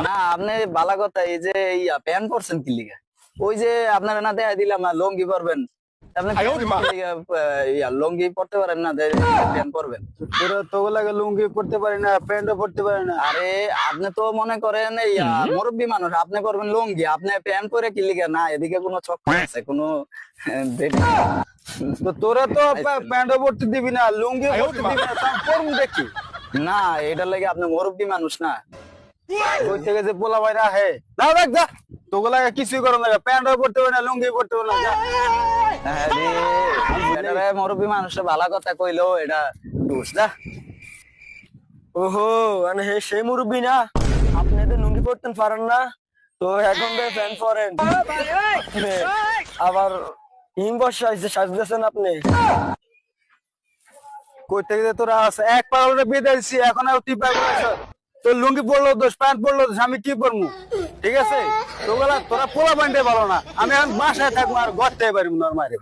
না আপনি বালা কথা এই যে প্যান্ট পরছেন কি লিগা ওই যে আপনারা না দেয়া দিলাম না লুঙ্গি পরবেন আপনি লুঙ্গি পরতে পারেন না প্যান্ট পরবেন তোরা তোগুলাকে লুঙ্গি পড়তে পারি না, প্যান্টও পড়তে পারি না। আরে আপনি তো মনে করেন মুরব্বী মানুষ, আপনি করবেন লুঙ্গি, আপনি প্যান্ট পরে কি লিগা না এদিকে কোনো চক্কর আছে কোনো তো তোরা তো প্যান্টও পড়তে দিবি না, লুঙ্গি পড়তে দিবি না, তা করবো দেখি। না এটার লাগে আপনি মুরব্বী মানুষ না। ওই থেকে যে পোলা ভাইরা হে না দেখ যা, তোগুলাকে কিছুই করো না, প্যান্টও পড়তে পারি না, লুঙ্গি পড়তে পারি না, যা। আরে মুরব্বী মানুষের ভালো কথা কইলো এটা দোষ দা। ওহো মানে হে সেই মুরব্বী না, আপনি তো লুঙ্গি পরতেন পারেন না, তো এখন প্যান্ট পরেন। আবার হিম বর্ষা সাজতেছেন আপনি। কই থেকে যে তোরা আছে এক পাগলটা বেঁধে দিচ্ছি, এখন আর তুই পাগল আছো। তোর লুঙ্গি পড়লো দোষ, প্যান্ট পড়লো দোষ, আমি কি করবো? ঠিক আছে তোরা পোলা প্যান্টে ভালো না, আমি এখন বাসায় থাকবো আর ঘর থেকে পারবো না, মারে।